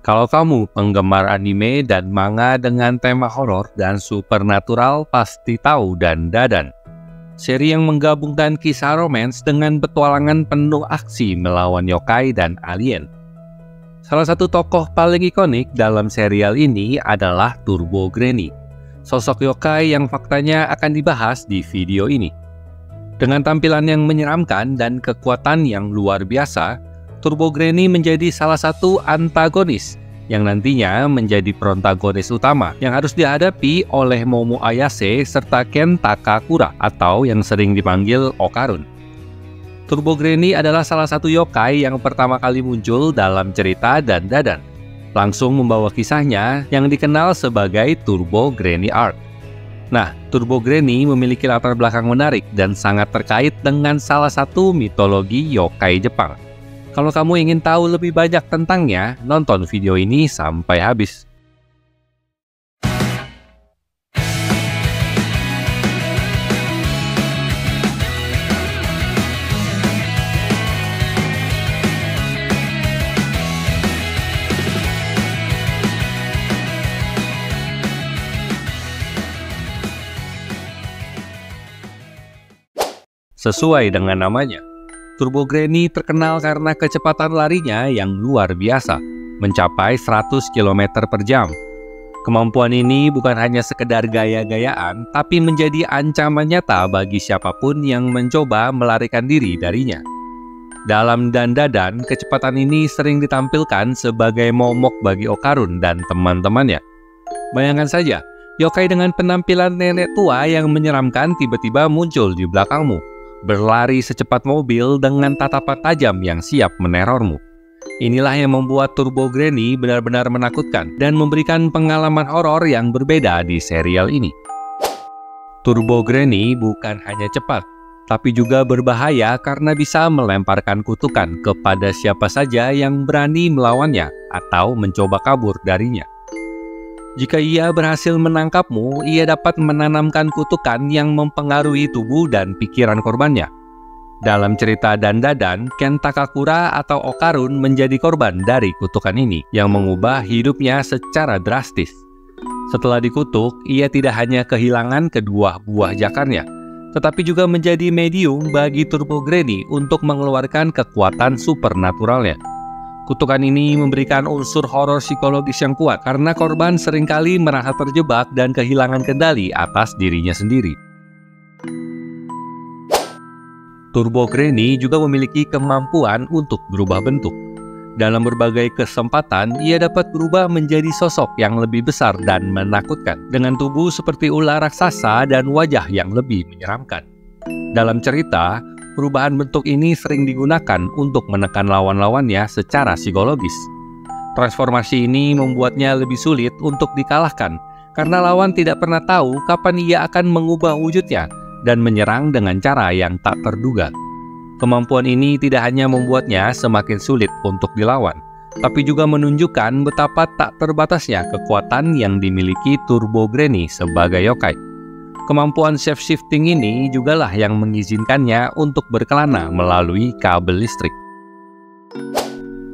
Kalau kamu penggemar anime dan manga dengan tema horor dan supernatural, pasti tahu Dandadan. Seri yang menggabungkan kisah romans dengan petualangan penuh aksi melawan yokai dan alien. Salah satu tokoh paling ikonik dalam serial ini adalah Turbo Granny, sosok yokai yang faktanya akan dibahas di video ini. Dengan tampilan yang menyeramkan dan kekuatan yang luar biasa, Turbo Granny menjadi salah satu antagonis yang nantinya menjadi protagonis utama yang harus dihadapi oleh Momo Ayase serta Ken Takakura atau yang sering dipanggil Okarun. Turbo Granny adalah salah satu yokai yang pertama kali muncul dalam cerita Dandadan, langsung membawa kisahnya yang dikenal sebagai Turbo Granny Arc. Nah, Turbo Granny memiliki latar belakang menarik dan sangat terkait dengan salah satu mitologi yokai Jepang. Kalau kamu ingin tahu lebih banyak tentangnya, nonton video ini sampai habis. Sesuai dengan namanya, Turbo Granny terkenal karena kecepatan larinya yang luar biasa, mencapai 100 km per jam. Kemampuan ini bukan hanya sekedar gaya-gayaan, tapi menjadi ancaman nyata bagi siapapun yang mencoba melarikan diri darinya. Dalam Dandadan, kecepatan ini sering ditampilkan sebagai momok bagi Okarun dan teman-temannya. Bayangkan saja, yokai dengan penampilan nenek tua yang menyeramkan tiba-tiba muncul di belakangmu, berlari secepat mobil dengan tatapan tajam yang siap menerormu. Inilah yang membuat Turbo Granny benar-benar menakutkan dan memberikan pengalaman horor yang berbeda di serial ini. Turbo Granny bukan hanya cepat, tapi juga berbahaya karena bisa melemparkan kutukan kepada siapa saja yang berani melawannya atau mencoba kabur darinya. Jika ia berhasil menangkapmu, ia dapat menanamkan kutukan yang mempengaruhi tubuh dan pikiran korbannya. Dalam cerita Dandadan, Ken Takakura atau Okarun menjadi korban dari kutukan ini yang mengubah hidupnya secara drastis. Setelah dikutuk, ia tidak hanya kehilangan kedua buah jakarnya, tetapi juga menjadi medium bagi Turbo Granny untuk mengeluarkan kekuatan supernaturalnya. Kutukan ini memberikan unsur horor psikologis yang kuat karena korban seringkali merasa terjebak dan kehilangan kendali atas dirinya sendiri. Turbo Granny juga memiliki kemampuan untuk berubah bentuk. Dalam berbagai kesempatan, ia dapat berubah menjadi sosok yang lebih besar dan menakutkan, dengan tubuh seperti ular raksasa dan wajah yang lebih menyeramkan. Dalam cerita, perubahan bentuk ini sering digunakan untuk menekan lawan-lawannya secara psikologis. Transformasi ini membuatnya lebih sulit untuk dikalahkan karena lawan tidak pernah tahu kapan ia akan mengubah wujudnya dan menyerang dengan cara yang tak terduga. Kemampuan ini tidak hanya membuatnya semakin sulit untuk dilawan, tapi juga menunjukkan betapa tak terbatasnya kekuatan yang dimiliki Turbo Granny sebagai yokai. Kemampuan shape-shifting ini jugalah yang mengizinkannya untuk berkelana melalui kabel listrik.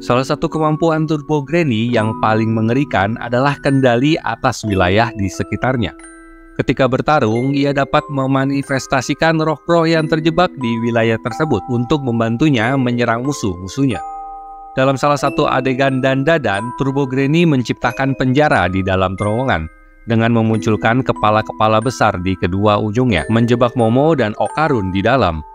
Salah satu kemampuan Turbo Granny yang paling mengerikan adalah kendali atas wilayah di sekitarnya. Ketika bertarung, ia dapat memanifestasikan roh-roh yang terjebak di wilayah tersebut untuk membantunya menyerang musuh-musuhnya. Dalam salah satu adegan Dandadan, Turbo Granny menciptakan penjara di dalam terowongan dengan memunculkan kepala-kepala besar di kedua ujungnya, menjebak Momo dan Okarun di dalam.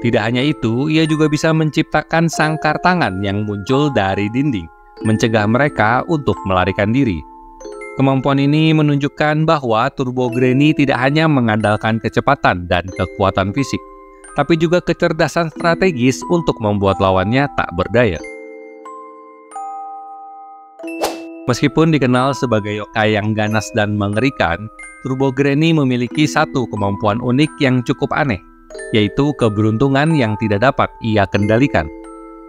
Tidak hanya itu, ia juga bisa menciptakan sangkar tangan yang muncul dari dinding, mencegah mereka untuk melarikan diri. Kemampuan ini menunjukkan bahwa Turbo Granny tidak hanya mengandalkan kecepatan dan kekuatan fisik, tapi juga kecerdasan strategis untuk membuat lawannya tak berdaya. Meskipun dikenal sebagai yokai yang ganas dan mengerikan, Turbo Granny memiliki satu kemampuan unik yang cukup aneh, yaitu keberuntungan yang tidak dapat ia kendalikan.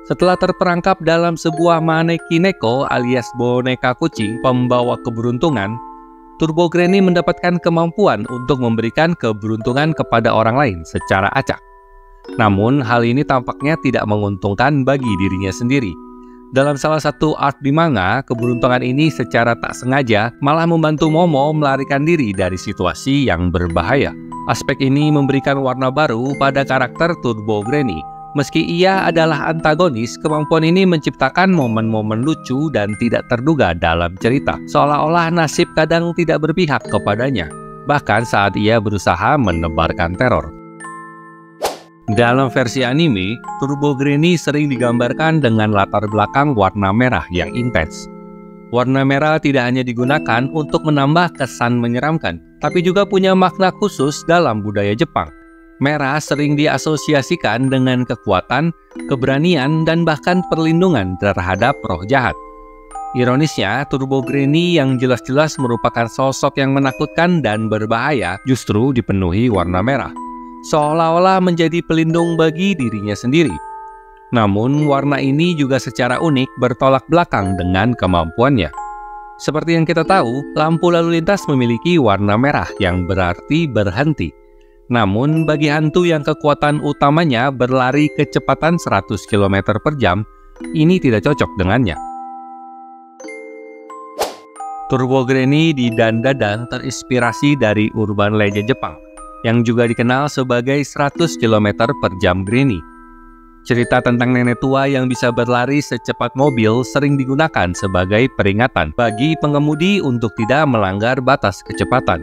Setelah terperangkap dalam sebuah maneki neko alias boneka kucing pembawa keberuntungan, Turbo Granny mendapatkan kemampuan untuk memberikan keberuntungan kepada orang lain secara acak. Namun, hal ini tampaknya tidak menguntungkan bagi dirinya sendiri. Dalam salah satu arc di manga, keberuntungan ini secara tak sengaja malah membantu Momo melarikan diri dari situasi yang berbahaya. Aspek ini memberikan warna baru pada karakter Turbo Granny. Meski ia adalah antagonis, kemampuan ini menciptakan momen-momen lucu dan tidak terduga dalam cerita, seolah-olah nasib kadang tidak berpihak kepadanya, bahkan saat ia berusaha menebarkan teror. Dalam versi anime, Turbo Granny sering digambarkan dengan latar belakang warna merah yang intens. Warna merah tidak hanya digunakan untuk menambah kesan menyeramkan, tapi juga punya makna khusus dalam budaya Jepang. Merah sering diasosiasikan dengan kekuatan, keberanian, dan bahkan perlindungan terhadap roh jahat. Ironisnya, Turbo Granny yang jelas-jelas merupakan sosok yang menakutkan dan berbahaya justru dipenuhi warna merah, seolah-olah menjadi pelindung bagi dirinya sendiri. Namun, warna ini juga secara unik bertolak belakang dengan kemampuannya. Seperti yang kita tahu, lampu lalu lintas memiliki warna merah yang berarti berhenti. Namun, bagi hantu yang kekuatan utamanya berlari kecepatan 100 km per jam, ini tidak cocok dengannya. Turbo Granny di Dandadan terinspirasi dari urban legend Jepang, yang juga dikenal sebagai 100 km per jam Granny. Cerita tentang nenek tua yang bisa berlari secepat mobil sering digunakan sebagai peringatan bagi pengemudi untuk tidak melanggar batas kecepatan.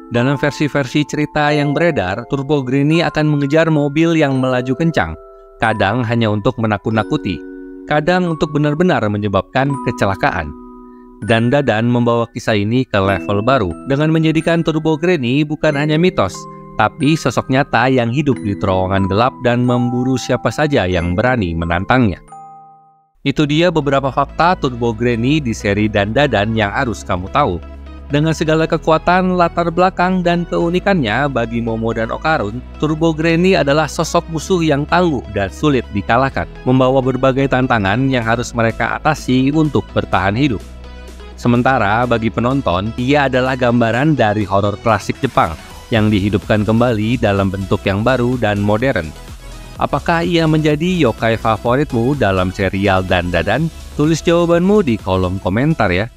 Dalam versi-versi cerita yang beredar, Turbo Granny akan mengejar mobil yang melaju kencang, kadang hanya untuk menakut-nakuti, kadang untuk benar-benar menyebabkan kecelakaan. Dandadan membawa kisah ini ke level baru dengan menjadikan Turbo Granny bukan hanya mitos, tapi sosok nyata yang hidup di terowongan gelap dan memburu siapa saja yang berani menantangnya. Itu dia beberapa fakta Turbo Granny di seri Dandadan yang harus kamu tahu. Dengan segala kekuatan, latar belakang, dan keunikannya bagi Momo dan Okarun, Turbo Granny adalah sosok musuh yang tangguh dan sulit dikalahkan, membawa berbagai tantangan yang harus mereka atasi untuk bertahan hidup. Sementara bagi penonton, ia adalah gambaran dari horor klasik Jepang yang dihidupkan kembali dalam bentuk yang baru dan modern. Apakah ia menjadi yokai favoritmu dalam serial Dandadan? Tulis jawabanmu di kolom komentar ya.